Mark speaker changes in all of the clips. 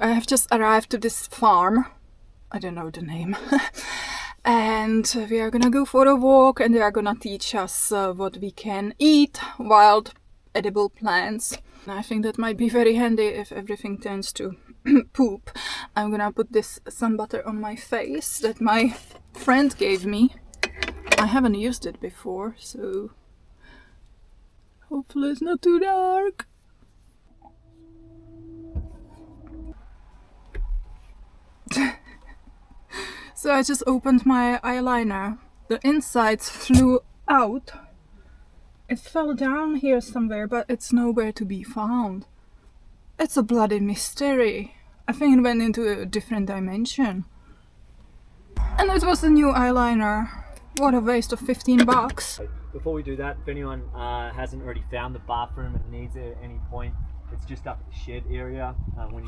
Speaker 1: I have just arrived to this farm. I don't know the name. And we are gonna go for a walk and they are gonna teach us what we can eat, wild edible plants. I think that might be very handy if everything turns to poop. I'm gonna put this sun butter on my face that my friend gave me. I haven't used it before, so hopefully it's not too dark. So I just opened my eyeliner. The insides flew out. It fell down here somewhere, but it's nowhere to be found. It's a bloody mystery. I think it went into a different dimension. And it was a new eyeliner. What a waste of 15 bucks.
Speaker 2: Before we do that, if anyone hasn't already found the bathroom and needs it at any point, it's just up at the shed area.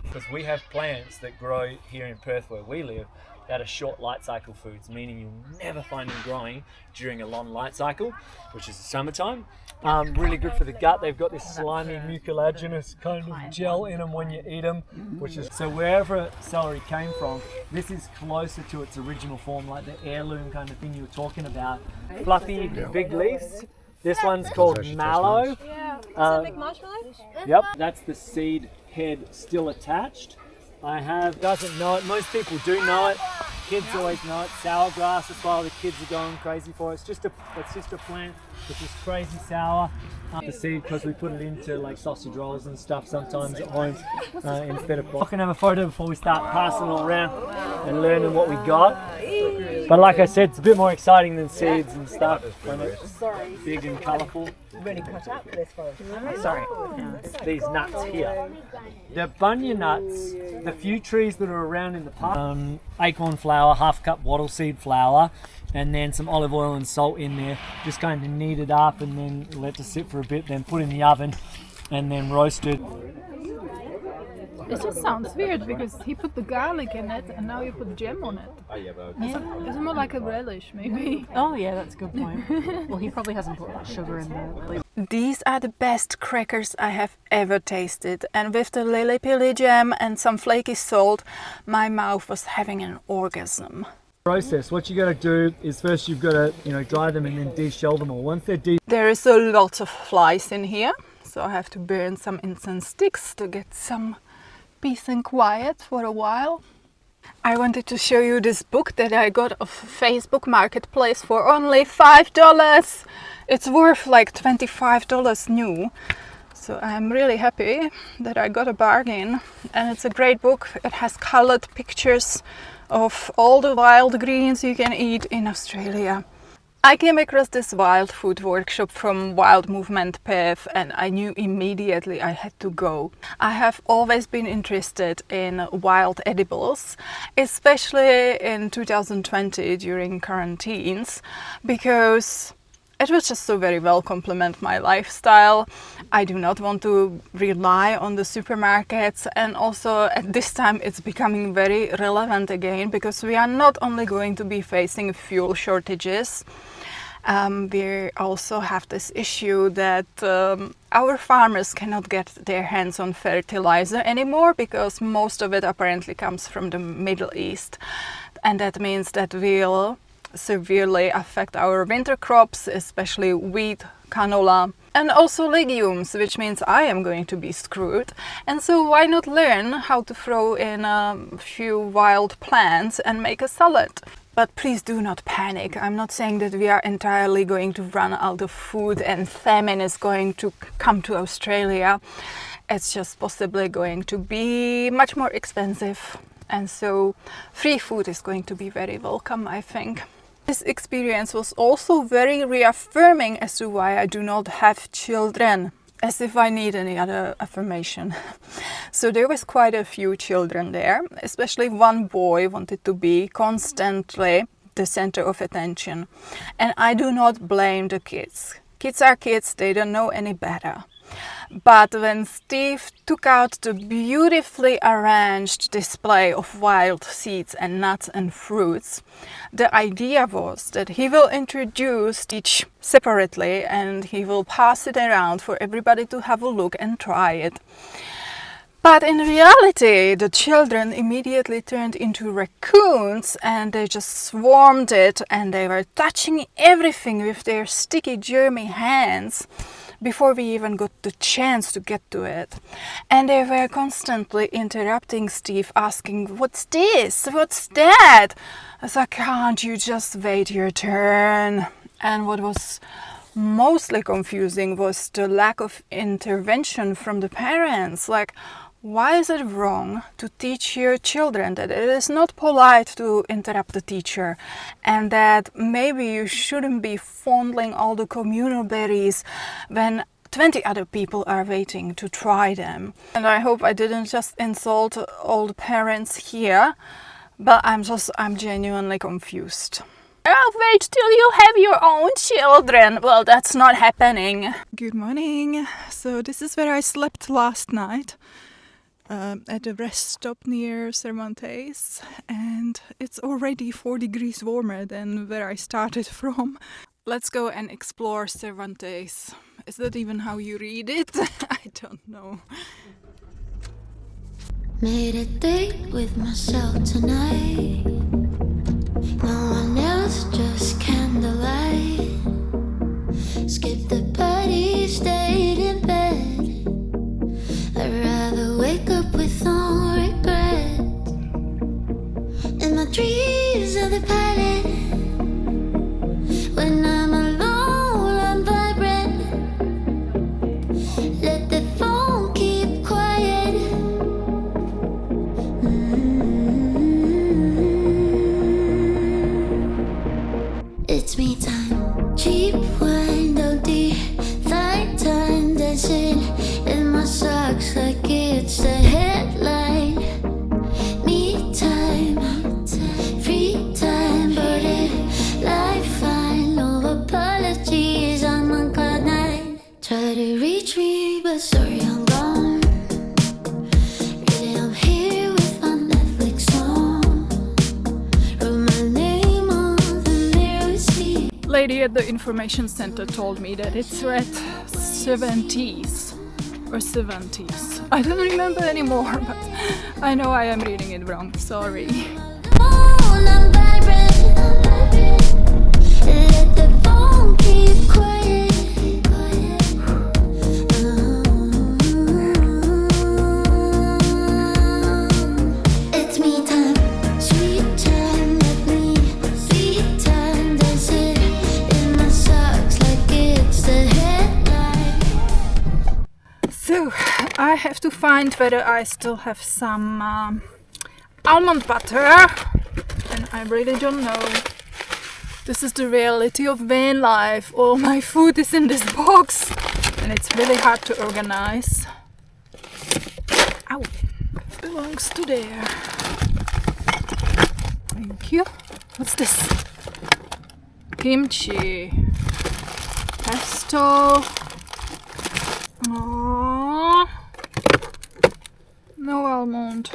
Speaker 2: Because we have plants that grow here in Perth where we live that are short light cycle foods, meaning you'll never find them growing during a long light cycle, which is the summertime. Really good for the gut. They've got this slimy mucilaginous kind of gel in them when you eat them, which is, so wherever celery came from, this is closer to its original form, like the heirloom kind of thing you were talking about. Fluffy, big leaves. This one's called mallow.
Speaker 3: Yeah. Is that a big marshmallow?
Speaker 2: Yep, that's the seed head still attached. Doesn't know it. Most people do know it. Kids always know it. Sour grass as well. The kids are going crazy for it. It's just a plant which is crazy sour. The seed, because we put it into like sausage rolls and stuff sometimes at home instead of. I can have a photo before we start passing it all around and learning what we got. But like I said, it's a bit more exciting than seeds and stuff when it's big and colourful.
Speaker 3: Really cut up for this one.
Speaker 2: Sorry, these nuts here. The bunya nuts, the few trees that are around in the park, acorn flour, half cup wattle seed flour, and then some olive oil and salt in there. Just kind of knead it up and then let it sit for a bit, then put in the oven and then roast it.
Speaker 1: It just sounds weird because he put the garlic in it and now you put jam on it. It's more like a relish, maybe.
Speaker 4: Oh yeah, that's a good point. Well, he probably hasn't put much sugar in there.
Speaker 1: These are the best crackers I have ever tasted, and with the lily pilly jam and some flaky salt, my mouth was having an orgasm.
Speaker 2: Process. What you got to do is first you've got to dry them and then de-shell them all. Once they're
Speaker 1: There is a lot of flies in here, so I have to burn some incense sticks to get some peace and quiet for a while. I wanted to show you this book that I got off Facebook Marketplace for only $5. It's worth like $25 new. So I'm really happy that I got a bargain, and it's a great book. It has colored pictures of all the wild greens you can eat in Australia. I came across this wild food workshop from Wild Movement Perth and I knew immediately I had to go. I have always been interested in wild edibles, especially in 2020 during quarantines, because it would just so very well complement my lifestyle. I do not want to rely on the supermarkets, and also at this time it's becoming very relevant again because we are not only going to be facing fuel shortages, we also have this issue that our farmers cannot get their hands on fertilizer anymore because most of it apparently comes from the Middle East, and that means that we'll severely affect our winter crops, especially wheat, canola, and also legumes, which means I am going to be screwed. And so why not learn how to throw in a few wild plants and make a salad? But please do not panic. I'm not saying that we are entirely going to run out of food and famine is going to come to Australia. It's just possibly going to be much more expensive. And so free food is going to be very welcome, I think. This experience was also very reaffirming as to why I do not have children, as if I need any other affirmation. So there was quite a few children there, especially one boy wanted to be constantly the center of attention. And I do not blame the kids. Kids are kids, they don't know any better. But when Steve took out the beautifully arranged display of wild seeds and nuts and fruits, the idea was that he will introduce each separately and he will pass it around for everybody to have a look and try it. But in reality, the children immediately turned into raccoons and they just swarmed it and they were touching everything with their sticky, germy hands before we even got the chance to get to it. And they were constantly interrupting Steve, asking, "What's this? What's that?" I was like, "Can't you just wait your turn?" And what was mostly confusing was the lack of intervention from the parents. Like, why is it wrong to teach your children that it is not polite to interrupt the teacher and that maybe you shouldn't be fondling all the communal berries when 20 other people are waiting to try them? And I hope I didn't just insult all the parents here, but I'm genuinely confused. I'll wait till you have your own children. Well, that's not happening. Good morning. So this is where I slept last night. At a rest stop near Cervantes, and it's already 4 degrees warmer than where I started from. Let's go and explore Cervantes. Is that even how you read it? I don't know.
Speaker 5: Made a date with myself tonight. No one else, just candlelight. Skip the party, stayed in bed. I'd rather wake up with no regret. And my dreams are the pilot. When I'm alone, I'm vibrant. Let the phone keep quiet. It's me time. Cheap wine, OD. Thigh time, dancing in my socks like it's the headline. Me time, free time, but it life fine. No apologies, I'm on cloud 9. Try to reach me, but sorry I'm gone. Really I'm here with my Netflix on. Wrote my name on the mirror seat.
Speaker 1: Lady at the information center told me that it's read Cervantes or Cervantes. I don't remember anymore, but I know I am reading it wrong. Sorry.
Speaker 5: I'm vibrant. Let the phone keep quiet. It's me time, sweet time, let me sweet time, dancing in my socks like it's the headline.
Speaker 1: So I have to find whether I still have some almond butter, and I really don't know. This is the reality of van life. All my food is in this box and it's really hard to organize. Ow, it belongs to there. Thank you. What's this? Kimchi, pesto. Aww. No almond.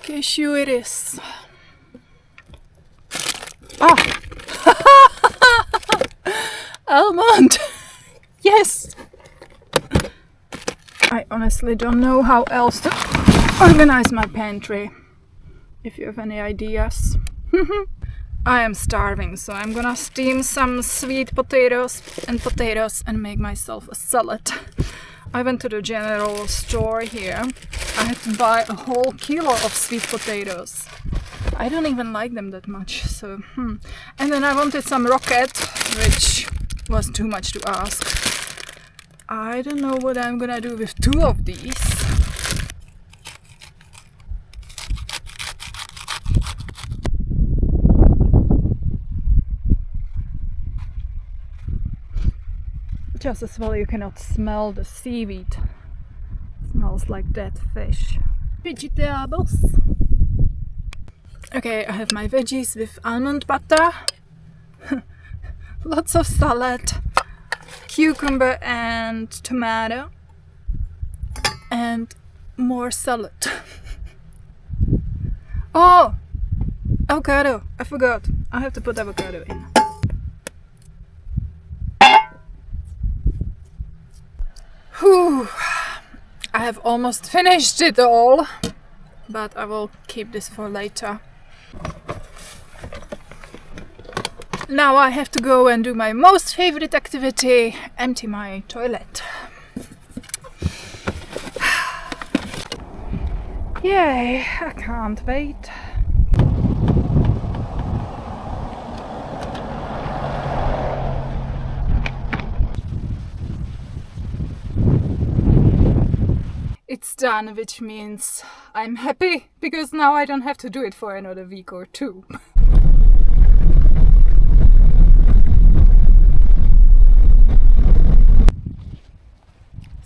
Speaker 1: Cashew it is. Ah! Almond! Yes! I honestly don't know how else to organize my pantry. If you have any ideas. I am starving, so I'm gonna steam some sweet potatoes and make myself a salad. I went to the general store here. I had to buy a whole kilo of sweet potatoes. I don't even like them that much, so And then I wanted some rocket, which was too much to ask. I don't know what I'm gonna do with 2 of these. Just as well you cannot smell the seaweed. It smells like dead fish. Vegetables. Okay, I have my veggies with almond butter. Lots of salad, cucumber and tomato, and more salad. Oh! Avocado! I forgot. I have to put avocado in. Whew. I have almost finished it all, but I will keep this for later. Now I have to go and do my most favorite activity, empty my toilet. Yay, I can't wait. It's done, which means I'm happy because now I don't have to do it for another week or two.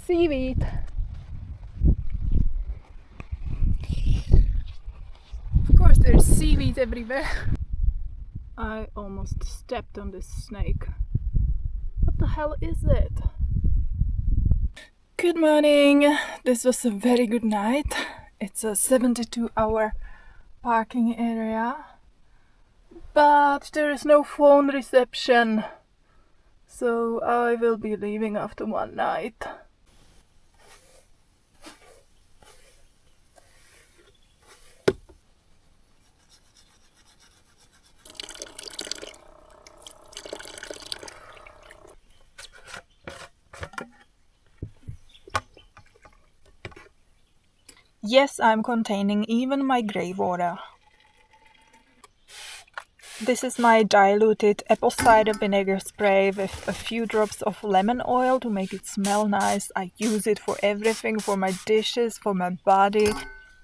Speaker 1: Seaweed. Of course, there's seaweed everywhere. I almost stepped on this snake. What the hell is it? Good morning. This was a very good night. It's a 72-hour parking area, but there is no phone reception, so I will be leaving after one night. Yes, I'm containing even my grey water. This is my diluted apple cider vinegar spray with a few drops of lemon oil to make it smell nice. I use it for everything, for my dishes, for my body.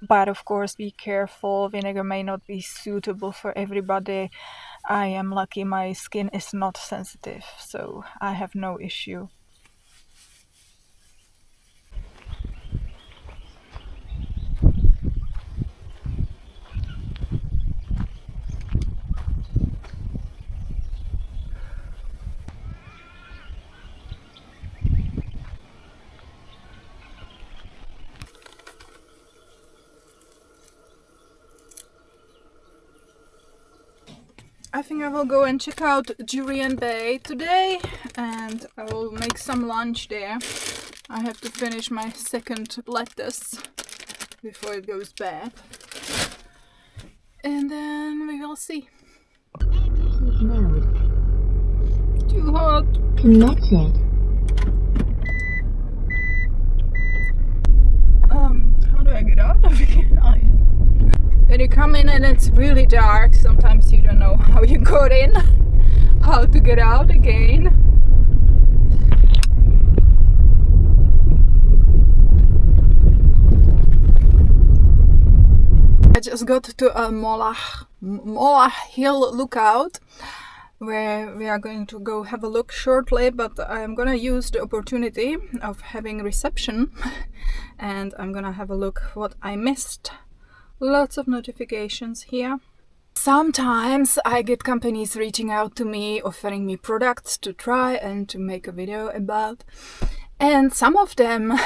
Speaker 1: But of course, be careful. Vinegar may not be suitable for everybody. I am lucky my skin is not sensitive, so I have no issue. I think I will go and check out Jurien Bay today and I will make some lunch there. I have to finish my second lettuce before it goes bad. And then we will see.
Speaker 5: Mode.
Speaker 1: Too hot.
Speaker 5: Connected.
Speaker 1: How do I get out of here? Oh, yeah. When you come in and it's really dark, sometimes you don't know how you got in, how to get out again. I just got to a Molah Hill lookout where we are going to go have a look shortly, but I'm gonna use the opportunity of having reception and I'm gonna have a look what I missed. Lots of notifications here. Sometimes I get companies reaching out to me, offering me products to try and to make a video about. And some of them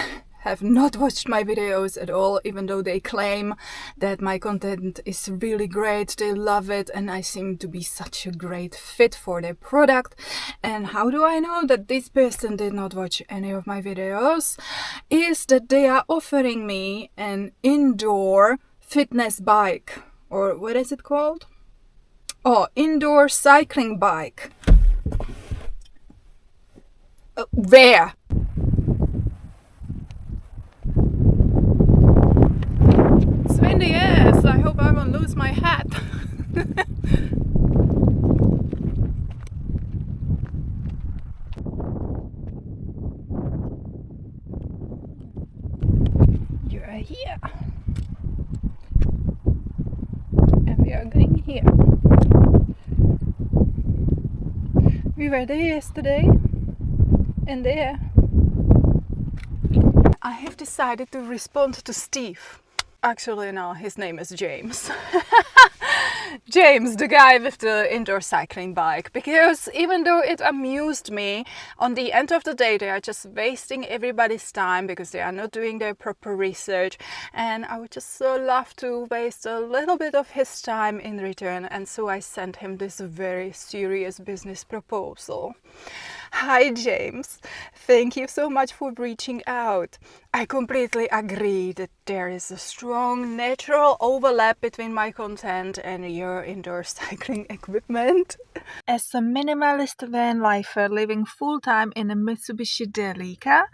Speaker 1: have not watched my videos at all, even though they claim that my content is really great, they love it, and I seem to be such a great fit for their product. And how do I know that this person did not watch any of my videos? Is that they are offering me an indoor fitness bike, or what is it called? Oh, indoor cycling bike. Where? It's windy, yes. I hope I won't lose my hat. You are here. We are going here. We were there yesterday and there. I have decided to respond to Steve. Actually, no, his name is James. James, the guy with the indoor cycling bike, because even though it amused me, on the end of the day they are just wasting everybody's time because they are not doing their proper research, and I would just so love to waste a little bit of his time in return, and so I sent him this very serious business proposal. Hi James, thank you so much for reaching out. I completely agree that there is a strong natural overlap between my content and your indoor cycling equipment. As a minimalist van lifer living full-time in a Mitsubishi Delica,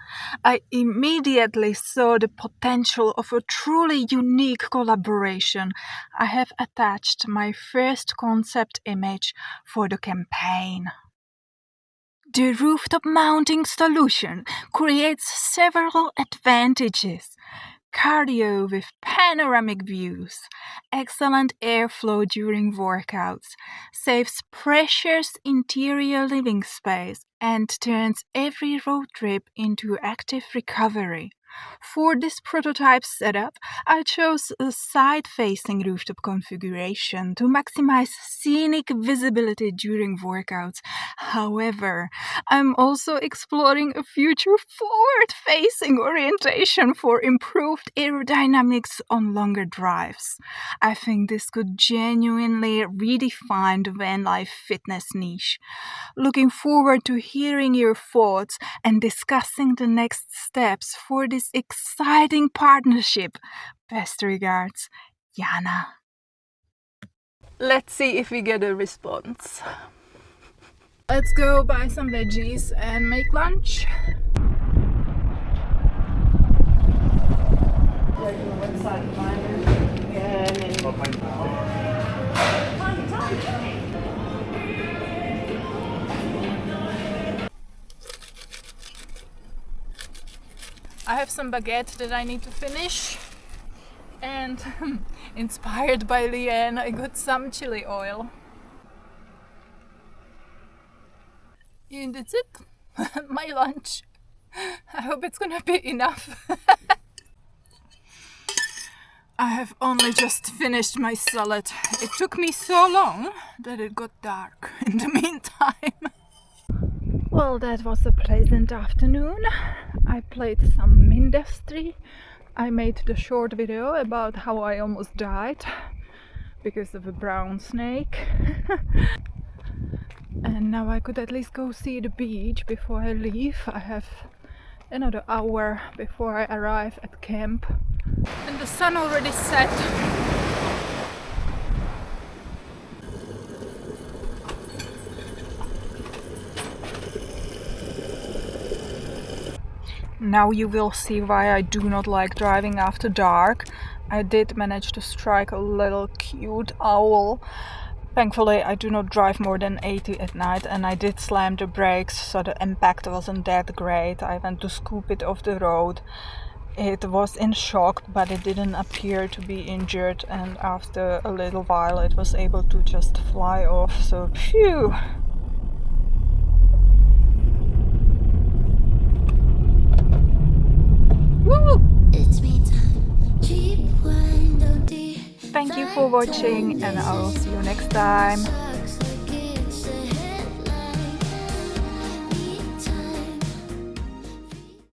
Speaker 1: I immediately saw the potential of a truly unique collaboration. I have attached my first concept image for the campaign. The rooftop mounting solution creates several advantages. Cardio with panoramic views, excellent airflow during workouts, saves precious interior living space, and turns every road trip into active recovery. For this prototype setup, I chose a side-facing rooftop configuration to maximize scenic visibility during workouts. However, I'm also exploring a future forward-facing orientation for improved aerodynamics on longer drives. I think this could genuinely redefine the van life fitness niche. Looking forward to hearing your thoughts and discussing the next steps for this exciting partnership. Best regards, Jana. Let's see if we get a response. Let's go buy some veggies and make lunch. I have some baguette that I need to finish, and inspired by Leanne, I got some chili oil. And that's it. My lunch. I hope it's gonna be enough. I have only just finished my salad. It took me so long that it got dark in the meantime. Well, that was a pleasant afternoon. I played some Mindustry. I made the short video about how I almost died because of a brown snake. And now I could at least go see the beach before I leave. I have another hour before I arrive at camp. And the sun already set. Now you will see why I do not like driving after dark. I did manage to strike a little cute owl. Thankfully I do not drive more than 80 at night, and I did slam the brakes, so the impact wasn't that great. I went to scoop it off the road. It was in shock, but it didn't appear to be injured, and after a little while it was able to just fly off, so phew! Woo!
Speaker 5: It's me time. Cheap wine, don't
Speaker 1: Thank you for watching, and I will see you next time.